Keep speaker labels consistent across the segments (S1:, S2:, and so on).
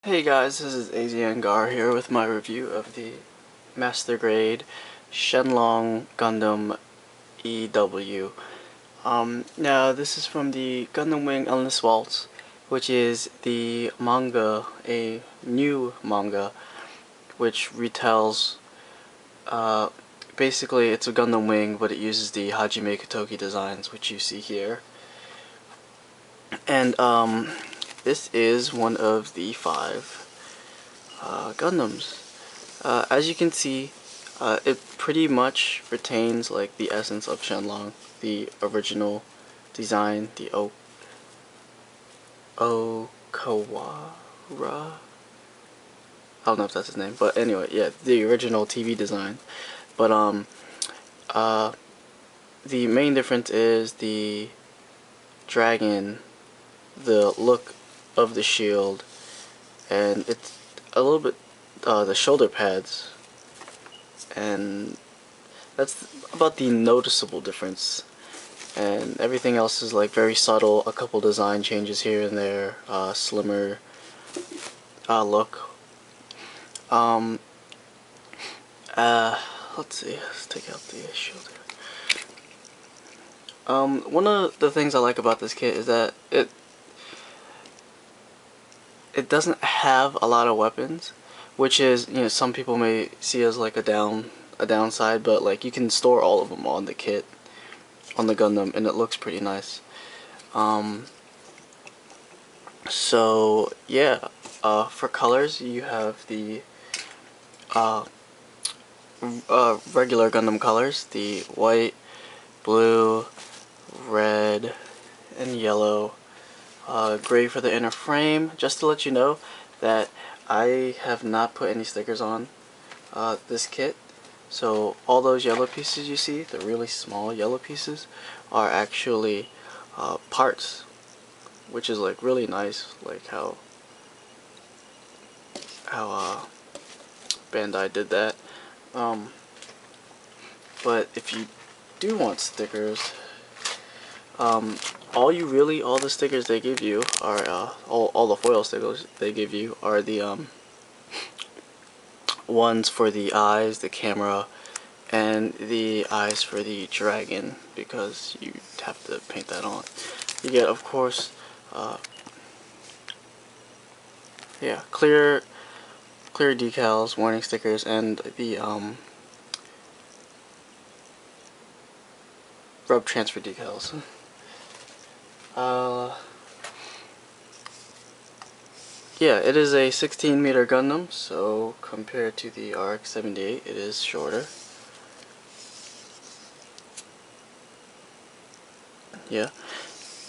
S1: Hey guys, this is AZNgar here with my review of the Master Grade Shenlong Gundam EW. Now this is from the Gundam Wing Endless Waltz, which is the manga, a new manga, which retells, basically it's a Gundam Wing, but it uses the Hajime Katoki designs, which you see here. And, this is one of the 5 Gundams. As you can see, it pretty much retains like the essence of Shenlong, the original design, the Okawara. I don't know if that's his name, but anyway, yeah, the original TV design. But the main difference is the dragon, the look of the shield, and it's a little bit the shoulder pads, and that's about the noticeable difference. And everything else is like very subtle, a couple design changes here and there, slimmer look. Let's see, let's take out the shield here. One of the things I like about this kit is that it doesn't have a lot of weapons, which is, you know, some people may see as like a downside, but like you can store all of them on the kit, on the Gundam, and it looks pretty nice. So yeah, for colors you have the regular Gundam colors, the white, blue, red, and yellow. Gray for the inner frame. Just to let you know that I have not put any stickers on this kit, so all those yellow pieces you see, the really small yellow pieces, are actually parts, which is like really nice, like how Bandai did that. But if you do want stickers, all the stickers they give you are, all the foil stickers they give you are the, ones for the eyes, the camera, and the eyes for the dragon, because you have to paint that on. You get, of course, yeah, clear decals, warning stickers, and the, rub transfer decals. Yeah, it is a 16-meter Gundam, so compared to the RX-78, it is shorter. Yeah,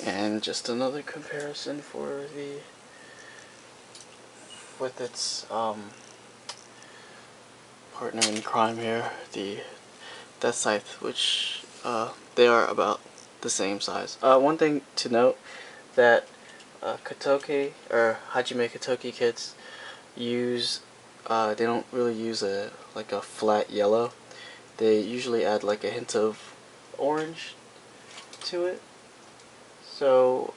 S1: and just another comparison for the, with its partner in crime here, the Death Scythe, which they are about the same size. One thing to note, that Katoki, or Hajime Katoki kits, use, they don't really use a flat yellow. They usually add like a hint of orange to it. So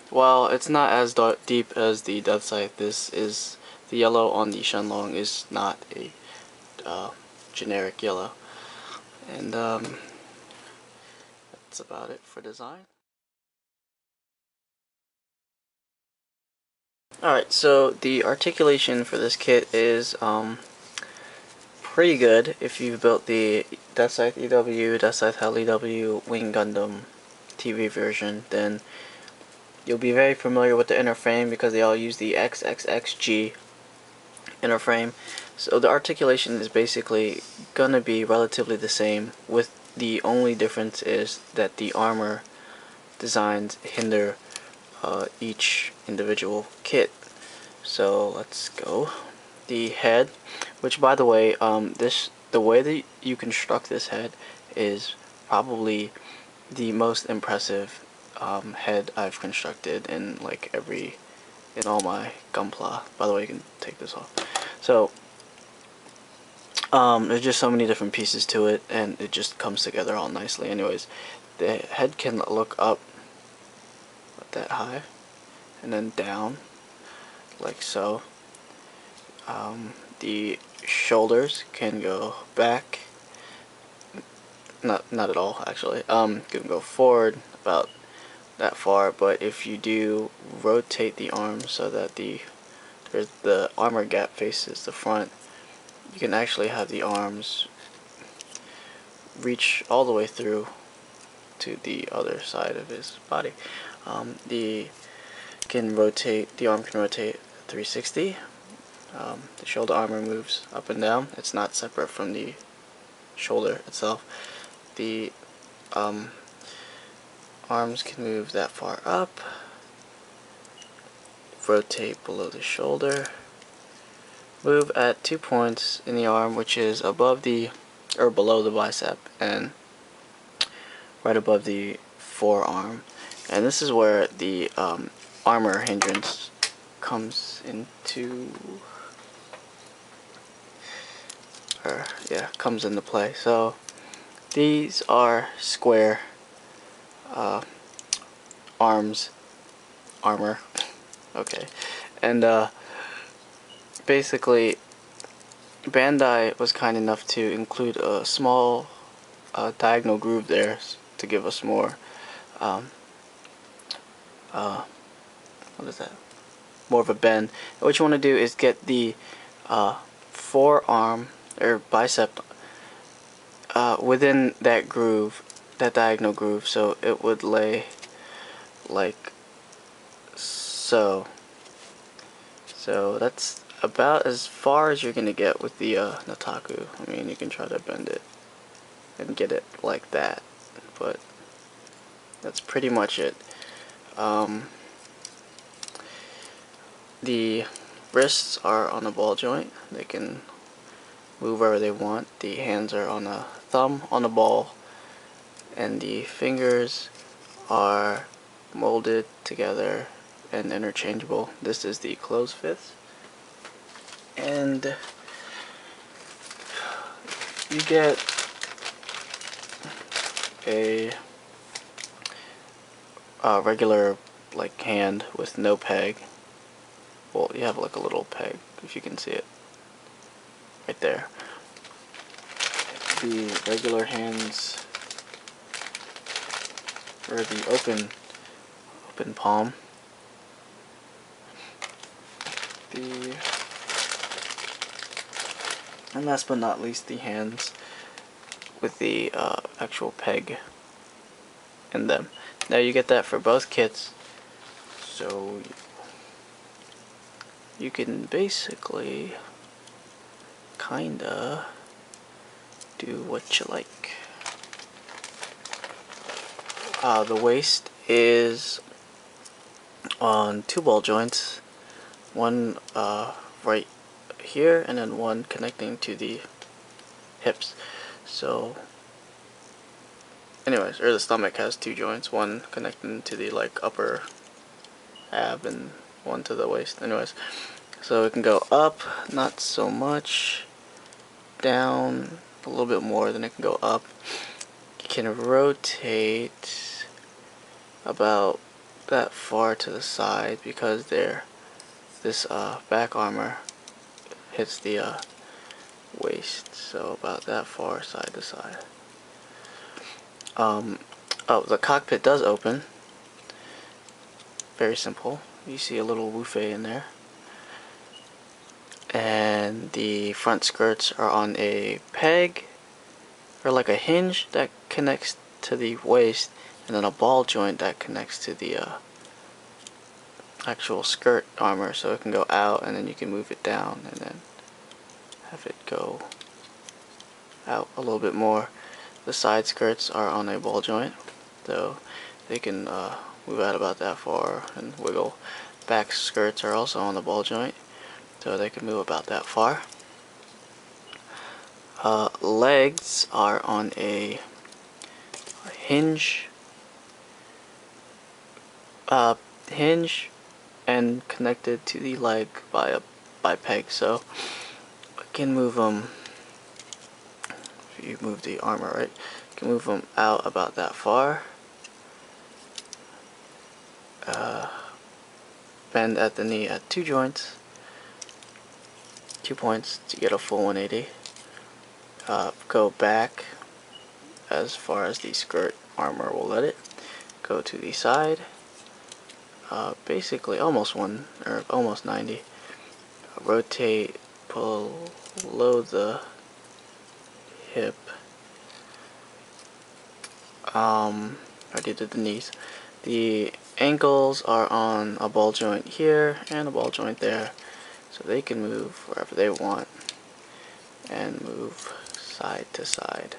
S1: while it's not as deep as the Death Scythe, the yellow on the Shenlong is not a generic yellow. And that's about it for design. Alright, so the articulation for this kit is pretty good if you've built the Death Scythe EW, Death Scythe Hell EW, Wing Gundam TV version, then you'll be very familiar with the inner frame because they all use the XXXG inner frame. So the articulation is basically gonna be relatively the same, with the only difference is that the armor designs hinder each individual kit. So let's go. The head, which by the way, the way that you construct this head is probably the most impressive head I've constructed in all my Gunpla. By the way, you can take this off. So there's just so many different pieces to it, and it just comes together all nicely. Anyways, the head can look up that high, and then down, like so. The shoulders can go back, not at all actually. Can go forward about that far, but if you do rotate the arms so that the armor gap faces the front, you can actually have the arms reach all the way through to the other side of his body. The arm can rotate 360. The shoulder armor moves up and down. It's not separate from the shoulder itself. The arms can move that far up, rotate below the shoulder, move at 2 points in the arm, which is above the, or below the bicep, and right above the forearm. And this is where the armor hindrance comes into, comes into play. So these are square armor. Okay, and basically Bandai was kind enough to include a small diagonal groove there to give us more what is that? More of a bend. And what you want to do is get the forearm or bicep within that groove, that diagonal groove, so it would lay like so. So that's about as far as you're gonna get with the Nataku. I mean, you can try to bend it and get it like that, but that's pretty much it. The wrists are on a ball joint. They can move wherever they want. The hands are on a thumb on a ball, and the fingers are molded together and interchangeable. This is the closed fist, and you get a regular like hand with no peg. Well, you have like a little peg, if you can see it right there. The regular hands, or the open palm. And last but not least, the hands with the actual peg in them. Now you get that for both kits, so you can basically kinda do what you like. The waist is on 2 ball joints, one right here and then one connecting to the hips. So anyways, or the stomach has 2 joints, one connecting to the like upper ab and one to the waist. Anyways, so it can go up, not so much, down a little bit more, then it can go up. You can rotate about that far to the side because this back armor hits the waist, so about that far side to side. Oh, the cockpit does open. Very simple. You see a little woofay in there. And the front skirts are on a peg, or like a hinge that connects to the waist, and then a ball joint that connects to the actual skirt armor, so it can go out and then you can move it down and then have it go out a little bit more. The side skirts are on a ball joint, so they can move out about that far and wiggle. Back skirts are also on the ball joint, so they can move about that far. Legs are on a hinge, and connected to the leg by pegs, so I can move them. If you move the armor right, you can move them out about that far. Bend at the knee at 2 joints. 2 points to get a full 180. Go back as far as the skirt armor will let it. Go to the side. Basically almost almost 90. Rotate, pull below the hip. I did the knees. The ankles are on a ball joint here and a ball joint there, so they can move wherever they want and move side to side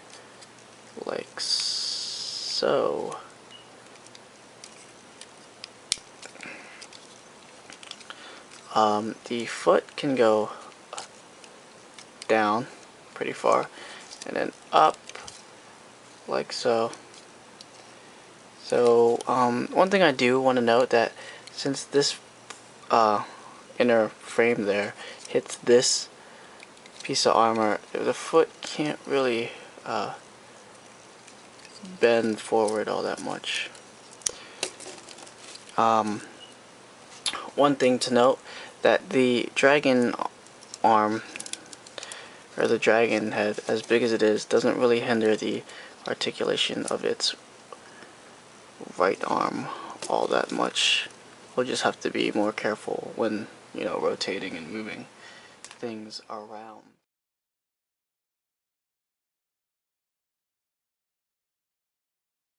S1: like so. The foot can go down pretty far and then up like so. So one thing I do want to note that since this inner frame there hits this piece of armor, the foot can't really bend forward all that much. One thing to note, that the dragon arm, or the dragon head, as big as it is, doesn't really hinder the articulation of its right arm all that much. We'll just have to be more careful when, rotating and moving things around.